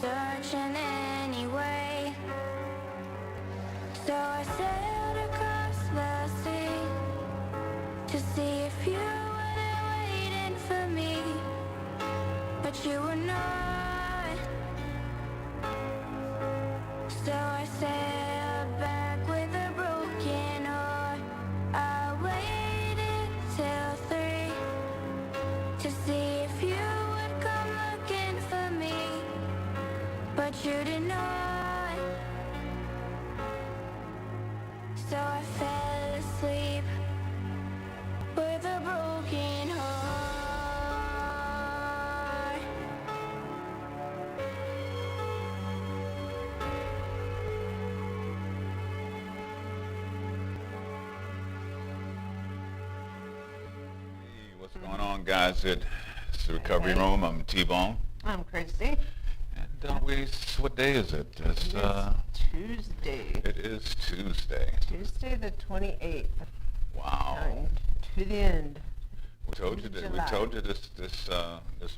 searching anyway. So I sailed across the sea to see if you were there waiting for me, but you were not. So I sailed back with a broken heart. I waited till 3 to see if you would come looking for me, but you did not. So I fell asleep with a broken heart. Hey, what's going on, guys? It's the Recovery Room. I'm T-Bone. I'm Christy. And what day is it? It's, Tuesday. it is Tuesday. Tuesday the 28th. Wow. To the end. We told you that. We July. told you this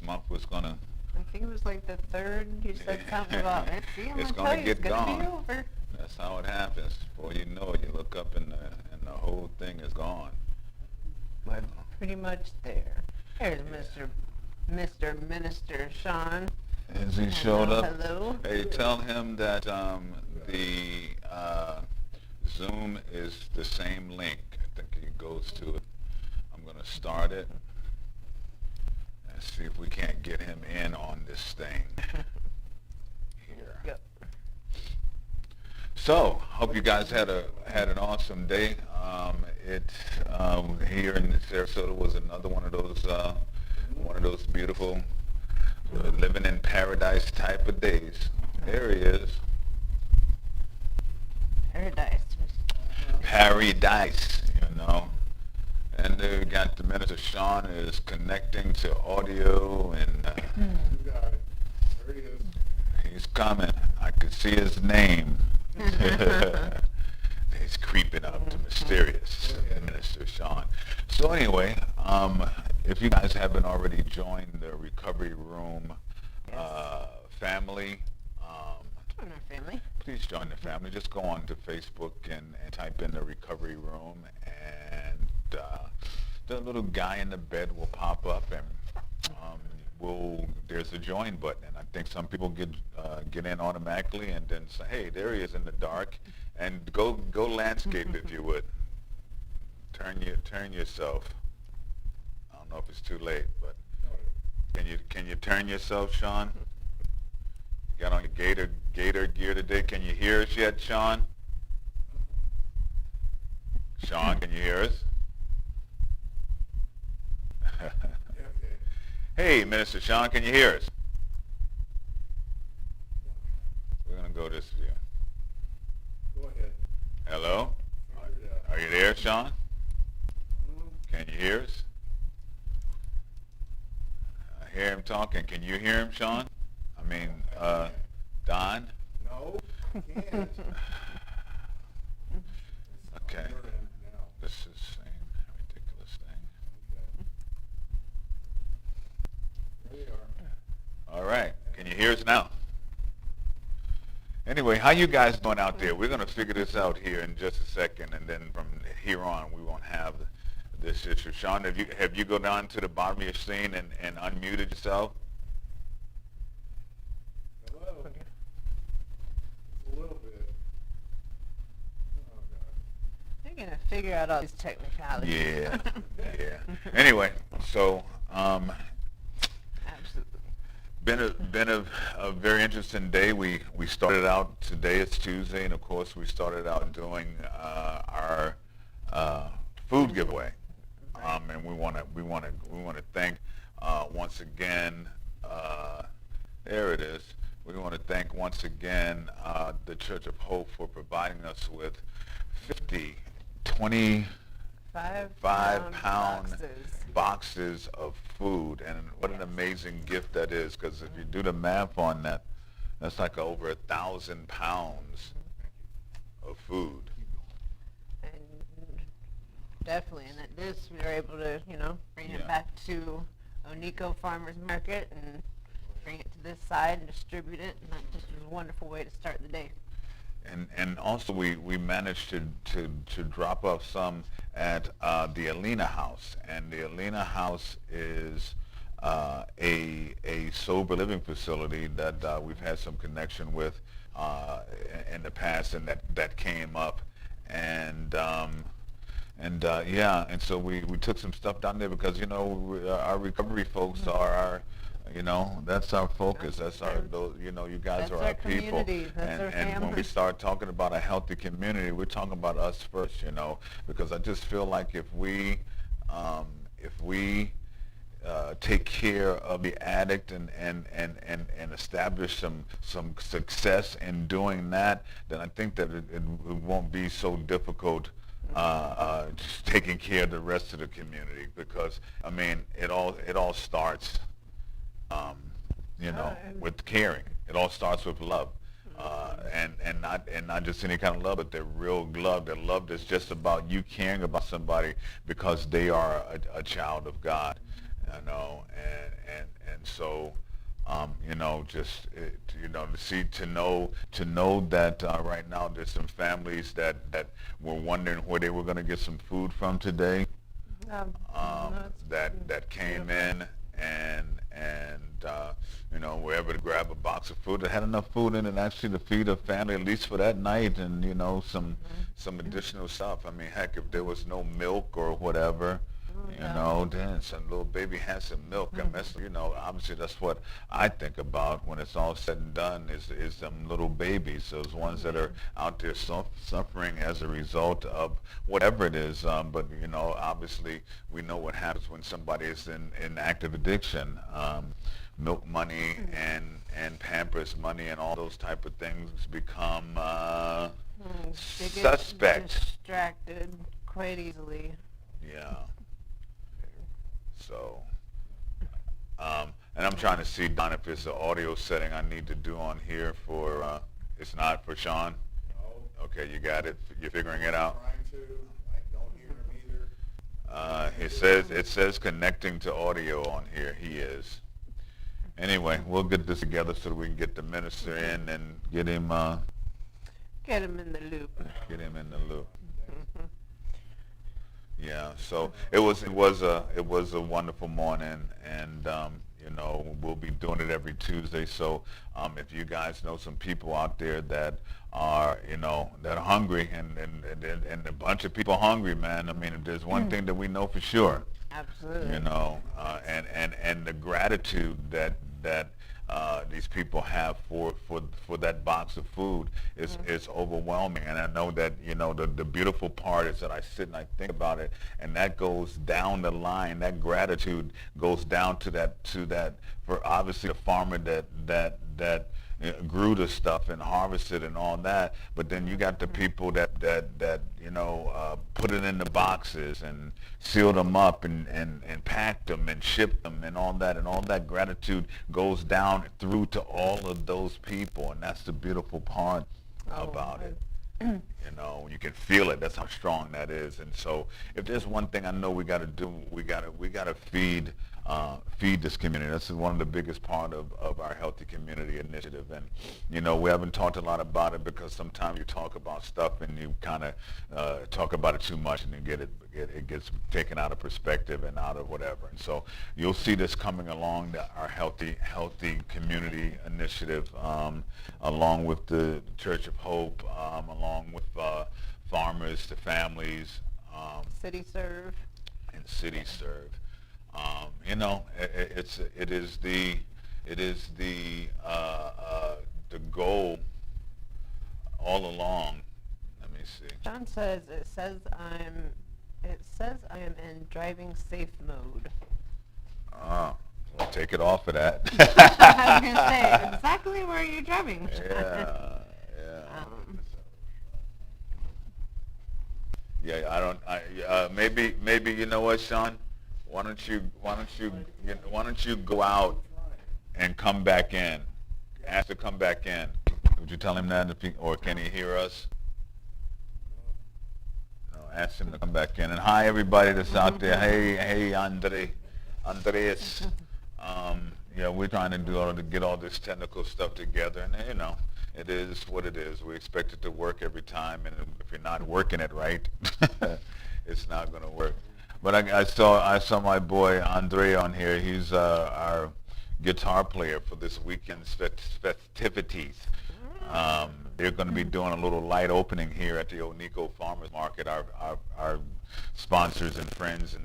month was gonna. I think it was like the 3rd. You said something about it. See, I'm It's gonna gonna tell you, get it's gonna be gone. over. That's how it happens. Before you know it, you look up and the whole thing is gone. We're pretty much there. There's Mr. Minister Sean. As he showed up. Hello. Hey, tell him that the Zoom is the same link. I think he goes to it. I'm going to start it and see if we can't get him in on this thing here. Yep. So, hope you guys had an awesome day. Here in Sarasota was another one of those beautiful living in paradise type of days. There he is. Paradise. Paradise, you know. And we got the Minister Sean is connecting to audio, and You got it. There he is. he's coming. I could see his name. He's creeping up to mysterious Minister Sean. So anyway, if you guys haven't already joined the Recovery Room family, Join our family. please join the family. Just go on to Facebook and type in the Recovery Room, and the little guy in the bed will pop up, and there's a join button. And I think some people get in automatically, and then say, hey, there he is in the dark, and go landscape if you would. Turn yourself. I don't know if it's too late, but can you turn yourself, Sean? You got on your gator gear today. Can you hear us yet, Sean? Sean, can you hear us? Hey, Minister Sean, can you hear us? We're going to go this view. Go ahead. Hello? Figure it out. Are you there, Sean? Can you hear us? I hear him talking. Can you hear him, Sean? I mean, Don? No, can't. Okay. You're in now. This is the same ridiculous thing. Okay. There you are. All right. Can you hear us now? Anyway, how you guys doing out there? We're going to figure this out here in just a second, and then from here on, we won't have this issue. Sean, have you go down to the bottom of your screen and unmuted yourself? Hello. Just a little bit. Oh, God. You're going to figure out all these technicalities. Yeah, yeah. Anyway, so Absolutely. been a very interesting day. We started out today. It's Tuesday, and of course we started out doing our food giveaway. And we want to thank once again. There it is. We want to thank once again the Church of Hope for providing us with 25-pound boxes of food, and what an amazing gift that is. Because if you do the math on that, that's like over 1,000 pounds of food. And definitely, and at this, we were able to, bring Yeah. it back to Onico Farmers Market and bring it to this side and distribute it, and that just was a wonderful way to start the day. And also we managed to drop off some at the Alina House, and the Alina House is a sober living facility that we've had some connection with in the past, and that came up, and yeah, and so we took some stuff down there because our recovery folks are our, that's our focus. That's our, you guys That's are our our people. community. That's our And when we family. start talking about a healthy community, we're talking about us first, because I just feel like if we take care of the addict and establish some success in doing that, then I think that it won't be so difficult just taking care of the rest of the community, because I mean it all starts with caring. It all starts with love. And not just any kind of love, but the real love, the love that's just about you caring about somebody because they are a child of God, and so to know that right now there's some families that were wondering where they were going to get some food from today, that came in and were able to grab a box of food that had enough food in it actually to feed a family at least for that night, and some additional stuff. I mean, heck, if there was no milk or whatever, then some little baby had some milk. And that's, obviously that's what I think about when it's all said and done is them little babies, those ones that are out there suffering as a result of whatever it is. But obviously we know what happens when somebody is in active addiction. Milk money and Pampers money and all those type of things become They get suspect. distracted quite easily. Yeah. So, and I'm trying to see, Don, if it's an audio setting I need to do on here for, it's not for Sean? No, Okay, you got it? You're figuring it out? trying to. I don't hear him either. It says connecting to audio on here. He is. Anyway, we'll get this together so that we can get the minister in and get him Get them in the loop. in the loop. Yeah, so it was a wonderful morning, and we'll be doing it every Tuesday. So if you guys know some people out there that are that are hungry, and a bunch of people hungry, man. I mean, if there's one thing that we know for sure, Absolutely. and the gratitude that these people have for that box of food is overwhelming. And I know that the beautiful part is that I sit and I think about it, and that goes down the line. That gratitude goes down to that for obviously the farmer that grew the stuff and harvested and all that, but then you got the people that put it in the boxes and sealed them up and packed them and shipped them and all that gratitude goes down through to all of those people, and that's the beautiful part about it. You can feel it. That's how strong that is. And so if there's one thing I know we got to do, we got to feed this community. That's one of the biggest part of our Healthy Community Initiative. And we haven't talked a lot about it because sometimes you talk about stuff and you kind of talk about it too much, and you it gets taken out of perspective and out of whatever. And so you'll see this coming along, our Healthy Community Initiative, along with the Church of Hope, along with farmers to families, City Serve. and City Serve. It is the goal all along. Let me see. John says it says I am in driving safe mode. We'll take it off of that. I was gonna say exactly where you're driving. Yeah. Yeah, maybe you know what, Sean? Why don't you go out and come back in? Ask to come back in. Would you tell him that, or can he hear us? No, ask him to come back in. And hi, everybody that's out there. Hey, Andreas. Yeah, we're trying to do all to get all this technical stuff together, and you know, it is what it is. We expect it to work every time, and if you're not working it right, it's not going to work. But I saw my boy Andre on here. He's our guitar player for this weekend's festivities. They're going to be doing a little light opening here at the Onico Farmers Market. Our sponsors and friends and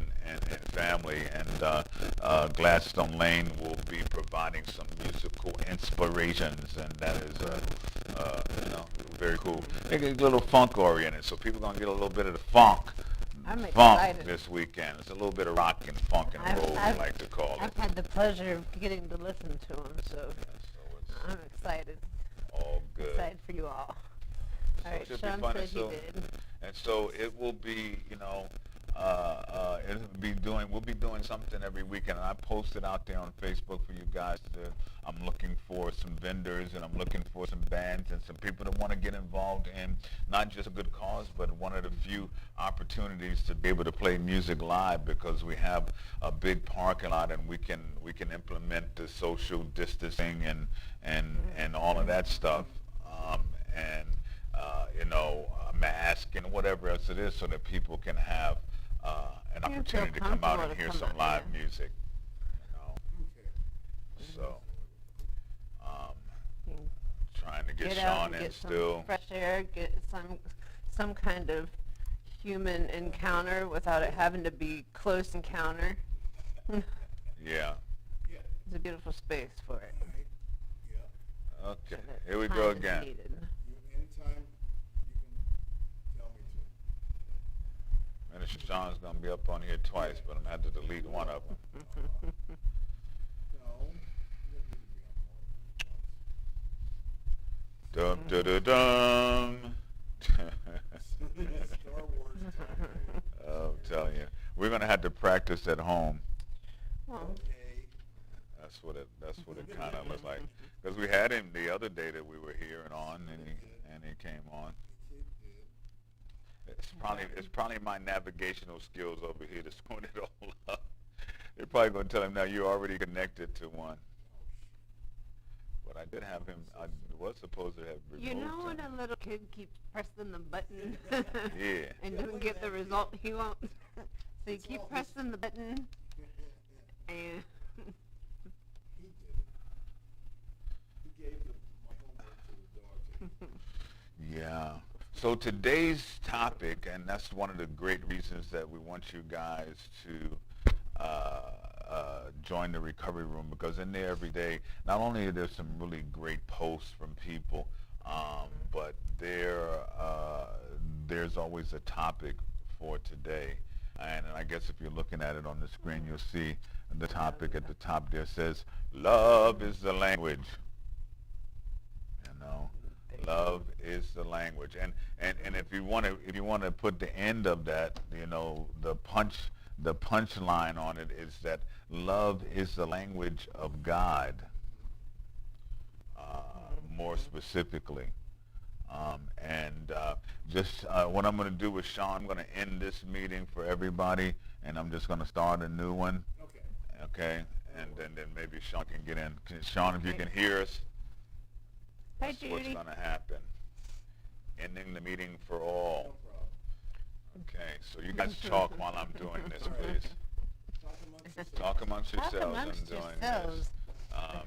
family, and Gladstone Lane will be providing some musical inspirations, and that is you know, very cool. They get a little funk oriented, so people are going to get a little bit of the funk I'm funk excited. this weekend. It's a little bit of rock and funk and roll, we like to call it. I've had the pleasure of getting to listen to him, so So it's I'm excited. all good. Excited for you all. So All right, it should be Sean fun, said and he so, did. and so it will be, you know, we'll be doing something every weekend. And I posted out there on Facebook for you guys. I'm looking for some vendors, and I'm looking for some bands and some people that want to get involved in not just a good cause, but one of the few opportunities to be able to play music live, because we have a big parking lot, and we can implement the social distancing and all of that stuff, and you know, mask and whatever else it is, so that people can have an Yeah, feel opportunity to come out comfortable and to hear come some out, live yeah. music. You know, Okay. so You can trying to get get out Sean and in get still. some fresh air, get some kind of human encounter without it having to be close encounter. It's Yeah. Yeah, a beautiful space for it. right, yeah. Okay. and that Here we time go is again. needed. Anytime you can tell me to. And Sean's gonna be up on here twice, but I'm gonna have to delete one of them. No, you don't need to be on more Dum da da dum. than once. Star Wars time. I'm telling you, we're gonna have to practice at home. Well, Okay. That's what it kind of looks like. Because we had him the other day that we were here and on, and he came on. It did. It's probably my navigational skills over here that's throwing it all up. They're probably going to tell him now you're already connected to one. But I did have him. I was supposed to have removed you know when him. a little kid keeps pressing the button Yeah. and doesn't get the result he wants? So you It's keep all pressing the button and He did it. He gave my homework to the dog. Yeah. So today's topic, and that's one of the great reasons that we want you guys to join the recovery room, because in there every day, not only are there some really great posts from people, but there's always a topic for today. And I guess if you're looking at it on the screen, you'll see the topic at the top there says, "Love is the language." You know, love is the language. And if you want to put the end of that, you know, the punchline on it is that love is the language of God, more specifically. Just what I'm going to do with Sean, I'm going to end this meeting for everybody, and I'm just going to start a new one. Okay. Okay, and then maybe Sean can get in. Sean, if you can hear us, Hi, that's what's Judy. going to happen. Ending the meeting for No all. problem. Okay, so you guys talk while I'm doing this, please. Talk amongst yourselves. Talk amongst Talk yourselves. amongst I'm doing yourselves. this.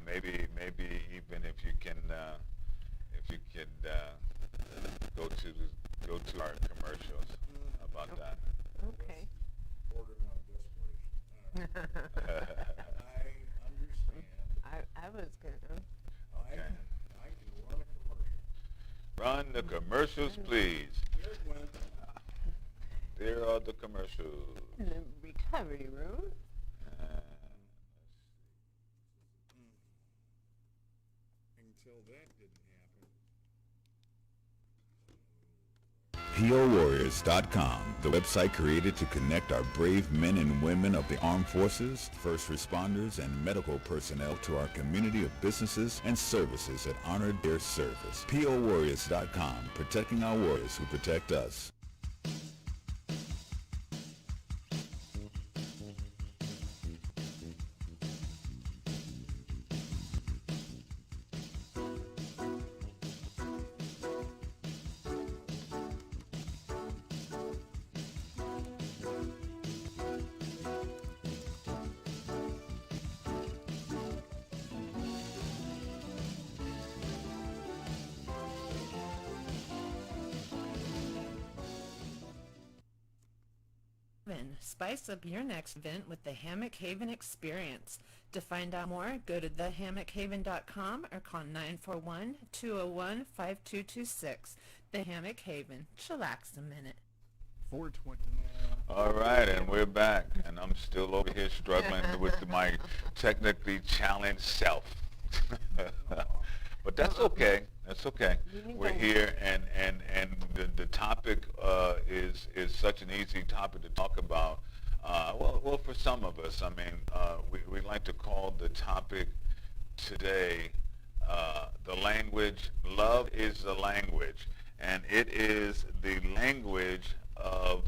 Maybe even if you could go to our commercials. How about that? Okay. Bordering on desperation. All right. I understand. I was gonna. Okay. I can run a commercial. Run the commercials, please. Here it went. There are the commercials. In the recovery room. Until that didn't happen. POWarriors.com, the website created to connect our brave men and women of the armed forces, first responders, and medical personnel to our community of businesses and services that honor their service. POWarriors.com, protecting our warriors who protect us. Spice up your next event with the Hammock Haven Experience. To find out more, go to thehammockhaven.com or call 941-201-5226. The Hammock Haven. Chillax a minute. 420. All right, and we're back, and I'm still over here struggling with my technically challenged self. But that's okay. That's okay. We're here, and the topic is such an easy topic to talk about. Well, for some of us, I mean, we like to call the topic today the language. Love is the language, and it is the language of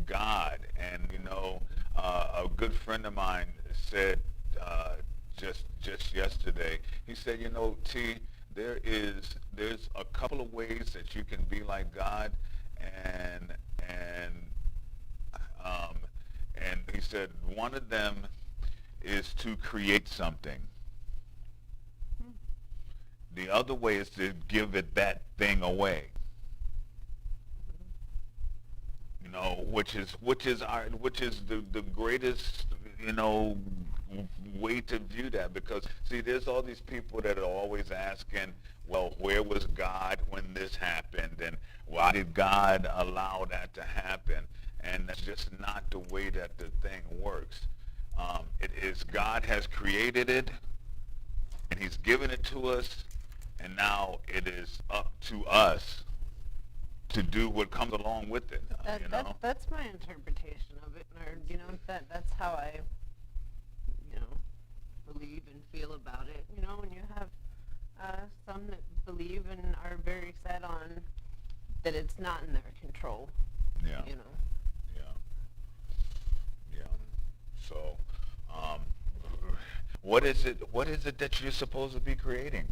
God. And you know, a good friend of mine said just yesterday. He said, you know, T, there's a couple of ways that you can be like God, and he said one of them is to create something. The other way is to give it that thing away. You know, which is the greatest, you know, way to view that, because see, there's all these people that are always asking, well, where was God when this happened, and why did God allow that to happen? And that's just not the way that the thing works. It is God has created it, and He's given it to us, and now it is up to us to do what comes along with it. You know? That's my interpretation of it, or you know, that's how I, you know, believe and feel about it. You know, when you have some that believe and are very set on that it's not in their control. Yeah. You know. Yeah. So, what is it that you're supposed to be creating?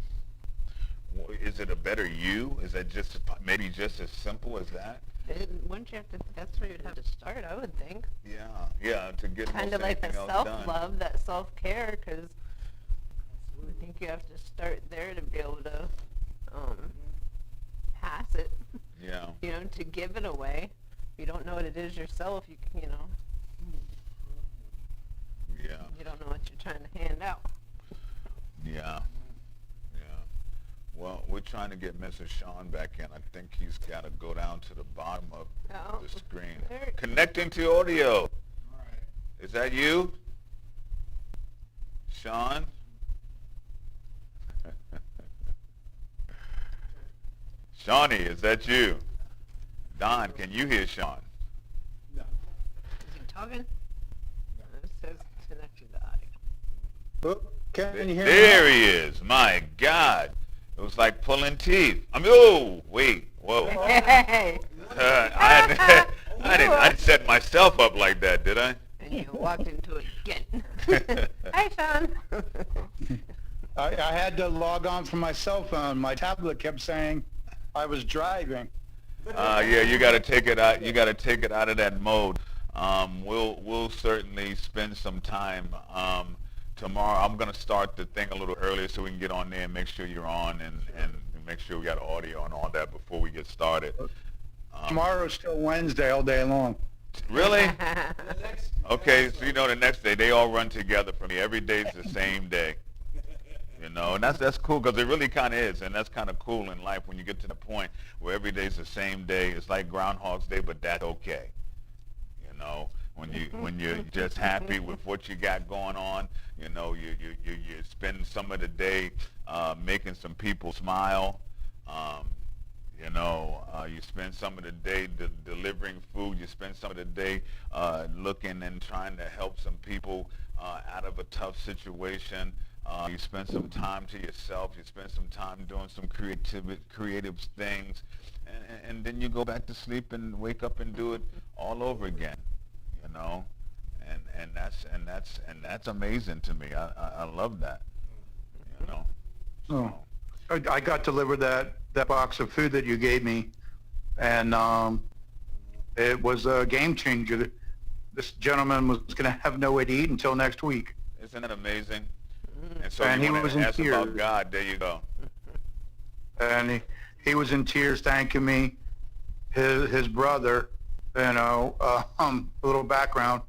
Is it a better you? Is that just maybe just as simple as that? Wouldn't you have to? That's where you'd have to start, I would think. Yeah, to get Kind of like that anything else done. self-love, that self-care, because I think you have to start there to be able to pass it. Yeah. You know, to give it away. If you don't know what it is yourself, you know. Yeah. You don't know what you're trying to hand out. Yeah. Well, we're trying to get Mr. Sean back in. I think he's got to go down to the bottom of the screen. Connecting to audio. All right. Is that you, Sean? Shawnee, is that you? Don, can you hear Sean? No. Is he talking? It says connected to audio. Oh, can you hear me? There he is. My God. It was like pulling teeth. I mean, oh, wait, whoa. Hey! I didn't set myself up like that, did I? And you walked into it again. Hi, Sean. I had to log on from my cell phone. My tablet kept saying I was driving. Yeah, you got to take it out. You got to take it out of that mode. We'll certainly spend some time tomorrow. I'm gonna start the thing a little earlier so we can get on there and make sure you're on and make sure we got audio and all that before we get started. Tomorrow's still Wednesday all day long. Really? Okay, so you know the next day they all run together for me. Every day's the same day. You know, and that's cool, because it really kind of is, and that's kind of cool in life when you get to the point where every day's the same day. It's like Groundhog's Day, but that's okay. You know, when you're just happy with what you got going on, you know, you spend some of the day making some people smile. You know, you spend some of the day delivering food. You spend some of the day looking and trying to help some people out of a tough situation. You spend some time to yourself. You spend some time doing some creative things, and then you go back to sleep and wake up and do it all over again. You know, and that's amazing to me. I love that. You know. Oh. I got delivered that box of food that you gave me, and it was a game changer. This gentleman was going to have no way to eat until next week. Isn't it amazing? And so And you he want was to in ask about tears. God? There you go. And he was in tears thanking me. His brother A little background.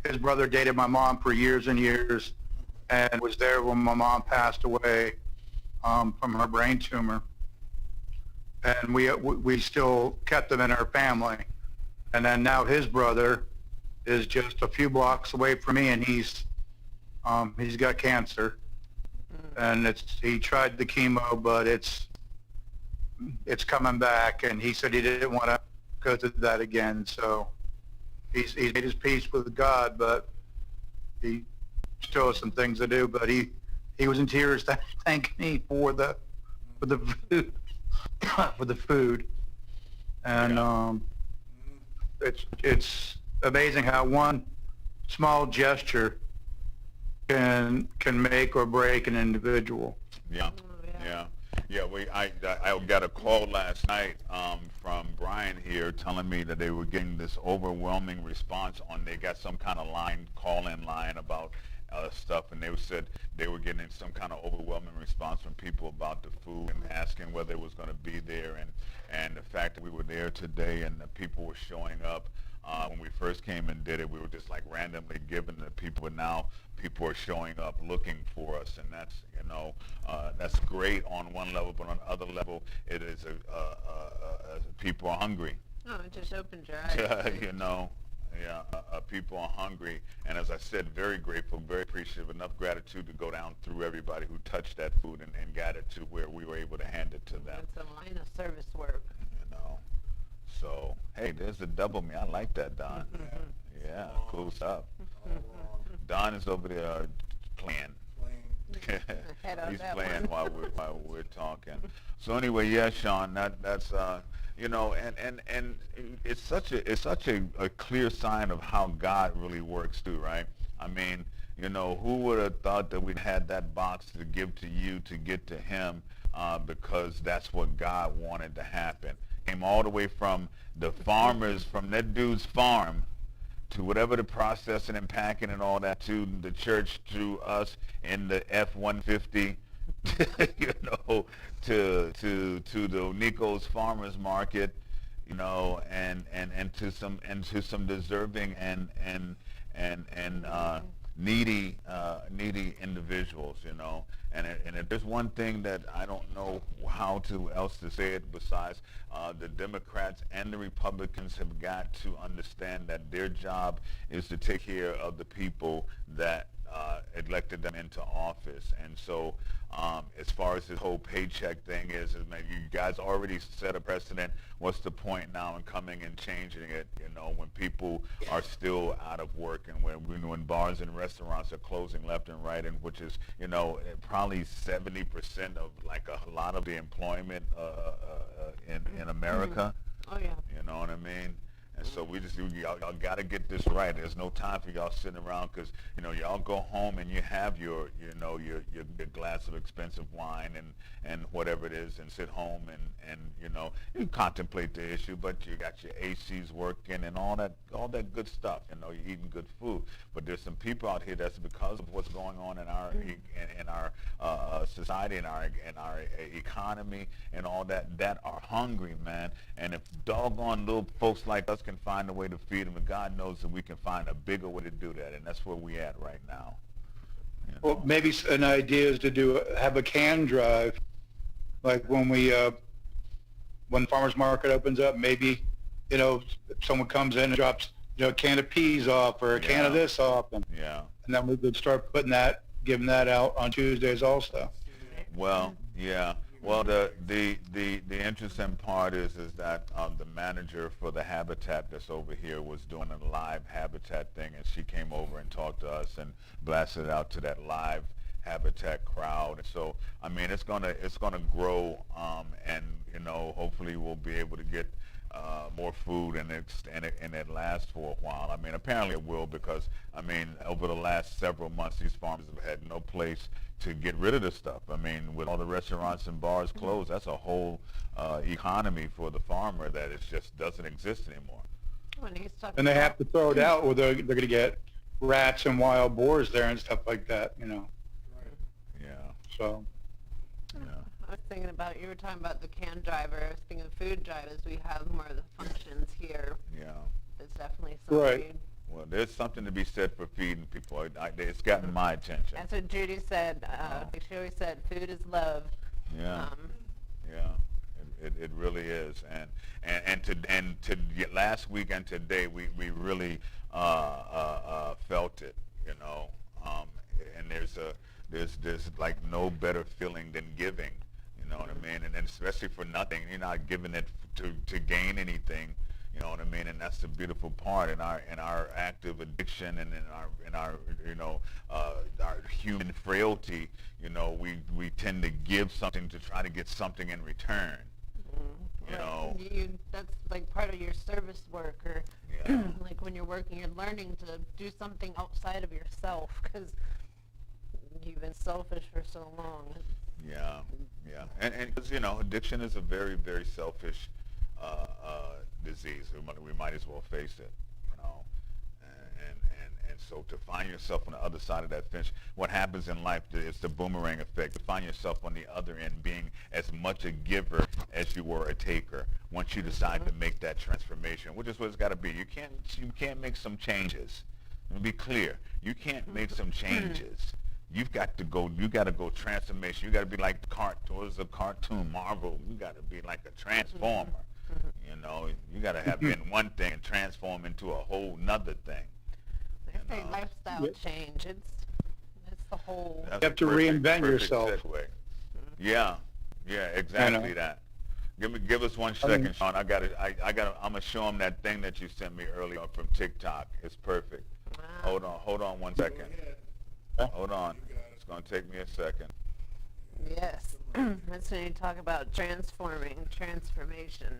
His brother dated my mom for years and years and was there when my mom passed away from her brain tumor. And we still kept them in our family. And then now his brother is just a few blocks away from me, and he's got cancer. And he tried the chemo, but it's coming back, and he said he didn't want to go through that again. So he's made his peace with God, but he still has some things to do. But he was in tears thanking me for the food, for the food, and it's amazing how one small gesture can make or break an individual. Yeah, yeah. I got a call last night from Brian here telling me that they were getting this overwhelming response they got some kind of call-in line about stuff, and they said they were getting some kind of overwhelming response from people about the food and asking whether it was going to be there, and the fact that we were there today and the people were showing up. When we first came and did it, we were just like randomly giving to people, and now people are showing up looking for us, and that's great on one level, but on the other level, it is people are hungry. Oh, it just opened your eyes. People are hungry, and as I said, very grateful, very appreciative, enough gratitude to go down through everybody who touched that food and got it to where we were able to hand it to them. It's a line of service work. So, hey, there's a double me. I like that, Don. Yeah, cool stuff. Don is over there playing. He's playing while we're talking. So anyway, yeah, Sean, that's and it's such a clear sign of how God really works too, right? I mean, who would have thought that we'd had that box to give to you to get to him, because that's what God wanted to happen. Came all the way from the farmers, from that dude's farm, to whatever the processing and packing and all that, to the church, to us in the F-150, to the Nico's Farmers Market, and to some deserving and needy individuals, And if there's one thing that I don't know how else to say it besides the Democrats and the Republicans have got to understand that their job is to take care of the people that elected them into office. And so as far as this whole paycheck thing is maybe you guys already set a precedent. What's the point now in coming and changing it, when people are still out of work, and when bars and restaurants are closing left and right, and which is, probably 70% of like a lot of the employment in America. Oh, yeah. You know what I mean? And so y'all got to get this right. There's no time for y'all sitting around because, y'all go home and you have your glass of expensive wine and whatever it is, and sit home and you contemplate the issue, but you got your ACs working and all that good stuff. You're eating good food. But there's some people out here that's because of what's going on in our society and our economy and all that are hungry, man. And if doggone little folks like us can find a way to feed them, and God knows that we can find a bigger way to do that, and that's where we at right now. Well, maybe an idea is to have a can drive, like when when farmers market opens up. Maybe someone comes in and drops a can of peas off or a can of this off, and then we could start giving that out on Tuesdays also. Well, yeah. Well, the interesting part is that the manager for the Habitat that's over here was doing a live Habitat thing, and she came over and talked to us and blasted it out to that live Habitat crowd. So I mean, it's gonna grow, and hopefully we'll be able to get more food and it lasts for a while. I mean, apparently it will, because I mean, over the last several months, these farmers have had no place to get rid of this stuff. I mean, with all the restaurants and bars closed, that's a whole economy for the farmer that it just doesn't exist anymore. And they have to throw it out, or they're going to get rats and wild boars there and stuff like that, Yeah. So. I was thinking about, you were talking about the can driver. I was thinking food drivers. We have more of the functions here. Yeah. is definitely Right. something. Well, there's something to be said for feeding people. It's gotten my attention. That's what Judy said. Like she always said, food is love. Yeah. Um, Yeah, it really is, and to last week and today we really felt it, you know, and there's like no better feeling than giving, you know what I mean, and then especially for nothing, you're not giving it to gain anything, you know what I mean, and that's the beautiful part in our active addiction and in our you know our human frailty, you know, we tend to give something to try to get something in return. You know, that's like part of your service work, or Yeah. like when you're working, you're learning to do something outside of yourself because you've been selfish for so long. yeah, and 'cause, you know, addiction is a very, very selfish disease. We might as well face it, you know, and so to find yourself on the other side of that fence, what happens in life is the boomerang effect. To find yourself on the other end being as much a giver as you were a taker once you decide to make that transformation, which is what it's got to be. You can't make some changes. Let me be clear. You can't make some changes. You got to go transformation. You got to be like the cartoon Marvel. You got to be like a transformer. You know, you got to have been one thing and transform into a whole nother thing. They say lifestyle change. It's the whole. That's You have to perfect reinvent yourself. segue. Yeah, exactly that. Give us 1 second, Sean. I'm gonna show him that thing that you sent me earlier from TikTok. It's perfect. Wow. Hold on 1 second. Hold on. It's gonna take me a second. Yes. That's when you talk about transformation.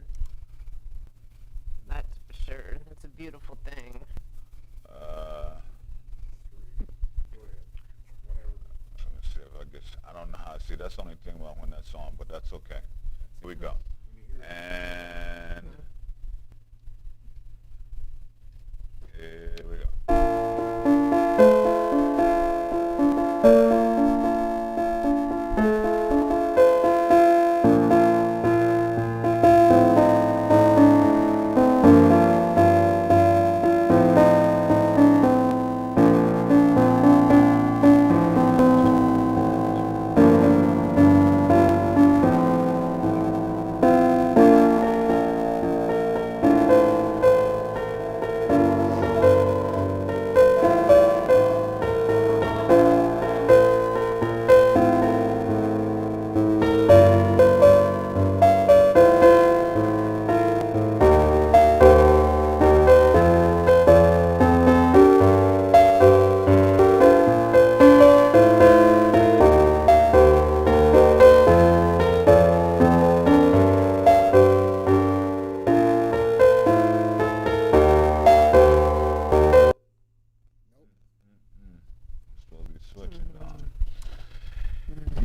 That's for sure. It's a beautiful thing. Let me see if I guess I don't know how. See, that's the only thing wrong with that song, but that's okay. Here we go. And here we go. Slowly switching on.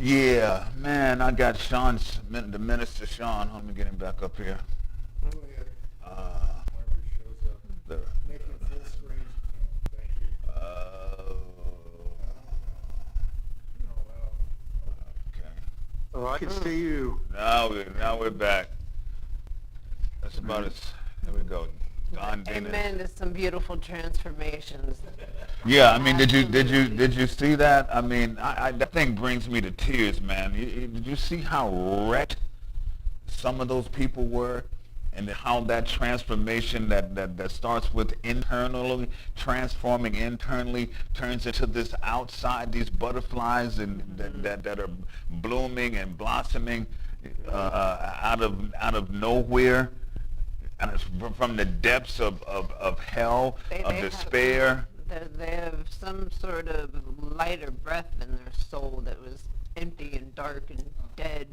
Yeah, man, I got the Minister Sean. Let me get him back up here. Go ahead, Uh, whenever he shows up. the, Make it full screen. Thank you. Oh, well. okay. Oh, I can see you. Now we're back. That's about as. There we go. Don Dinas. Amen to some beautiful transformations. Yeah, I mean, did you see that? I mean, that thing brings me to tears, man. Did you see how wrecked some of those people were, and how that transformation that starts with internally transforming internally turns into this outside, these butterflies and that are blooming and blossoming out of nowhere. And it's from the depths of hell, of despair. They have some sort of light or breath in their soul that was empty and dark and dead.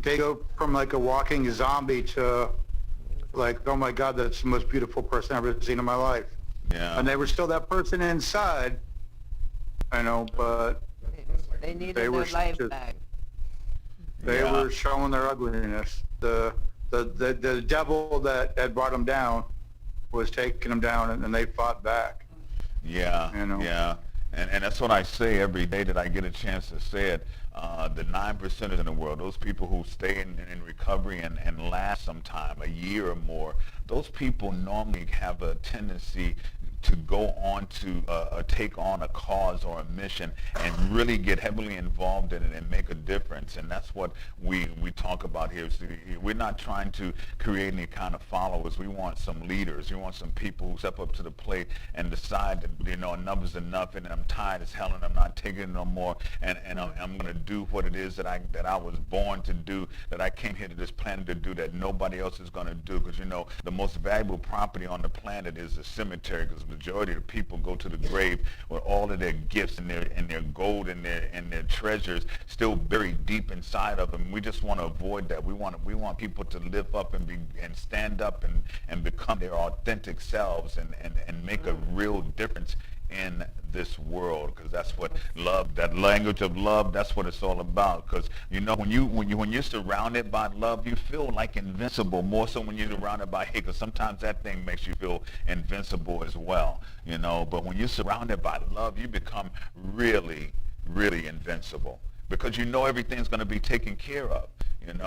They go from like a walking zombie to like, oh my God, that's the most beautiful person I've ever seen in my life. Yeah. And they were still that person inside, I know, but They needed They their were life just- back. they Yeah. were showing their ugliness. The devil that had brought them down was taking them down, and they fought back. Yeah, You know. yeah, And that's what I say every day that I get a chance to say it. The 9% in the world, those people who stay in recovery and last some time, a year or more, those people normally have a tendency to go on to take on a cause or a mission and really get heavily involved in it and make a difference. And that's what we talk about here. So we're not trying to create any kind of followers. We want some leaders. We want some people who step up to the plate and decide that, enough is enough, and I'm tired as hell and I'm not taking it no more, and I'm going to do what it is that I was born to do, that I came here to this planet to do, that nobody else is going to do. Because the most valuable property on the planet is the cemetery, because the majority of the people go to the grave with all of their gifts and their gold and their treasures still buried deep inside of them. We just want to avoid that. We want people to live up and stand up and become their authentic selves and make a real difference in this world, because that's what love, that language of love, that's what it's all about. Because when you're surrounded by love, you feel like invincible, more so when you're surrounded by hate, because sometimes that thing makes you feel invincible as well, but when you're surrounded by love, you become really, really invincible, because everything's going to be taken care of. And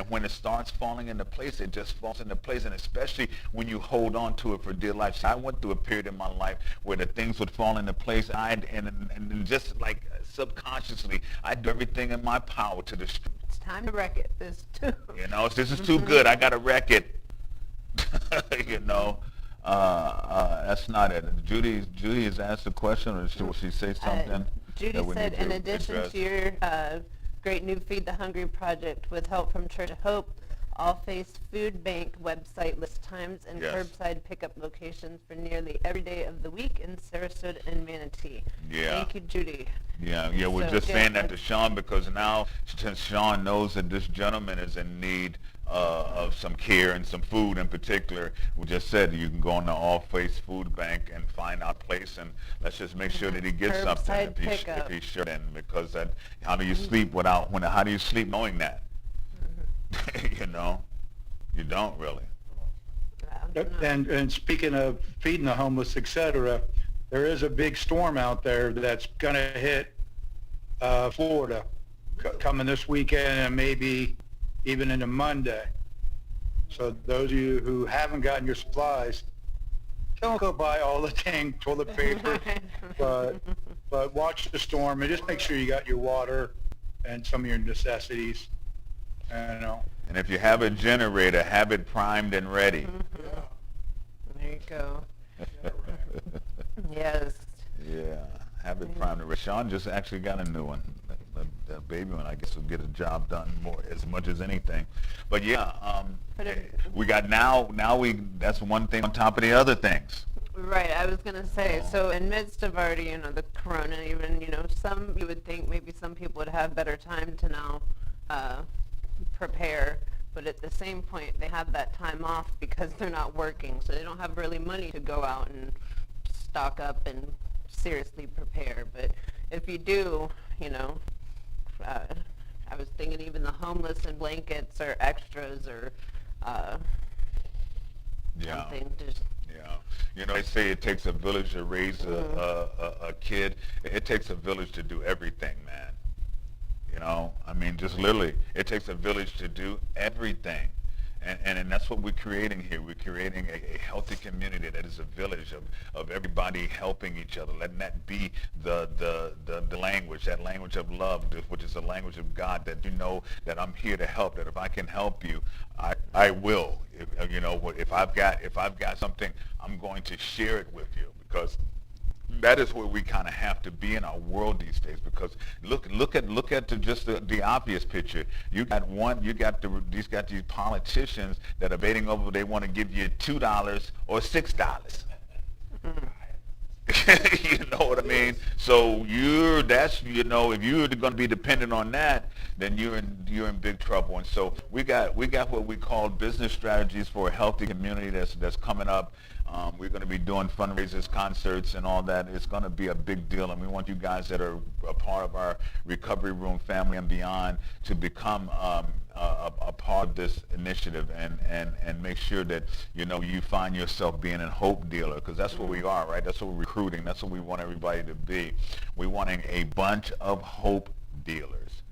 when it starts falling into place, it just falls into place, and especially when you hold on to it for dear life. So I went through a period in my life where the things would fall into place, and just like subconsciously, I'd do everything in my power to destroy. It's time to wreck it. This too. This is too good. I got to wreck it. That's not it. Judy has asked a question, or will she say something? Judy said, in addition to your great new Feed the Hungry project with help from Church of Hope, All Faith Food Bank website lists times and Yes. curbside pickup locations for nearly every day of the week in Sarasota and Manatee. Yeah. Thank you, Judy. Yeah, we're So, just yeah, saying that to Sean, because now, since Sean knows that this gentleman is in need of some care and some food in particular, we just said you can go on the All Faith Food Bank and find our place, and let's just make sure that he gets something Curbside if pickup. he should, and because how do you sleep how do you sleep knowing that? You don't really. I don't know. And speaking of feeding the homeless, etc., there is a big storm out there that's going to hit Florida coming this weekend and maybe even into Monday. So those of you who haven't gotten your supplies, don't go buy all the dang toilet paper, but watch the storm and just make sure you got your water and some of your necessities. And if you have a generator, have it primed and ready. There you go. Yes. Yeah, have it primed and ready. Sean just actually got a new one. The baby one, I guess, will get a job done more as much as anything. But yeah, we got that's one thing on top of the other things. Right, I was gonna say, so in midst of already, the corona, even, some, you would think maybe some people would have better time to now prepare, but at the same point, they have that time off because they're not working, so they don't have really money to go out and stock up and seriously prepare. But if you do, I was thinking even the homeless and blankets or extras or something. Just Yeah. They say it takes a village to raise a kid. It takes a village to do everything, man. Just literally, it takes a village to do everything. And that's what we're creating here. We're creating a healthy community that is a village of everybody helping each other. Letting that be the language, that language of love, which is the language of God, that that I'm here to help, that if I can help you, I will. If I've got something, I'm going to share it with you, because that is where we kind of have to be in our world these days. Because look at just the obvious picture. You got these politicians that are debating over, they want to give you $2 or $6. You know what I mean? So if you're going to be dependent on that, then you're in big trouble. And so we got what we call business strategies for a healthy community that's coming up. We're going to be doing fundraisers, concerts, and all that. It's going to be a big deal, and we want you guys that are a part of our recovery room family and beyond to become a part of this initiative and make sure that, you know, you find yourself being a hope dealer, because that's what we are, right? That's what we're recruiting. That's what we want everybody to be. We're wanting a bunch of hope dealers.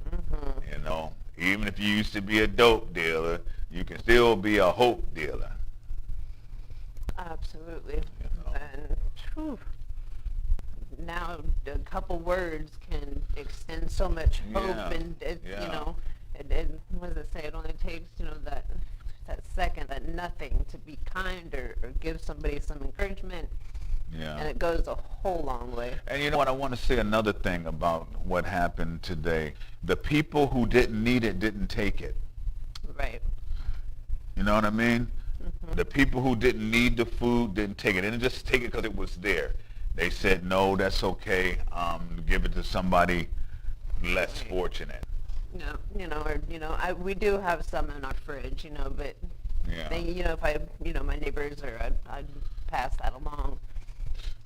You know, even if you used to be a dope dealer, you can still be a hope dealer. Absolutely. You know. And whew, now a couple words can extend so much hope, Yeah, and it, yeah. you know, what does it say? It only takes, you know, that second, that nothing, to be kind or give somebody some encouragement, Yeah. and it goes a whole long way. And you know what? I want to say another thing about what happened today. The people who didn't need it didn't take it. Right. You know what I mean? The people who didn't need the food didn't take it. They didn't just take it because it was there. They said, no, that's okay. Give it to somebody less fortunate. No, you know, or you know, we do have some in our fridge, you know, but Yeah. they, you know, if I, you know, my neighbors, or I'd pass that along.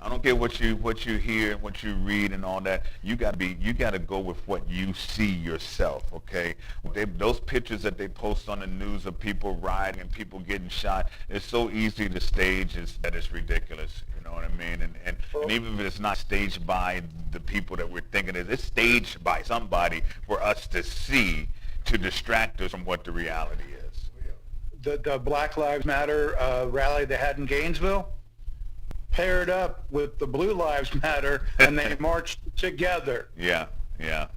I don't care what you hear, what you read, and all that. You got to go with what you see yourself. Okay, those pictures that they post on the news of people riding and people getting shot. It's so easy to stage that it's ridiculous. You know what I mean? And even if it's not staged by the people that we're thinking it is, it's staged by somebody for us to see, to distract us from what the reality is. The Black Lives Matter rally they had in Gainesville paired up with the Blue Lives Matter, and they marched together. Yeah, yeah.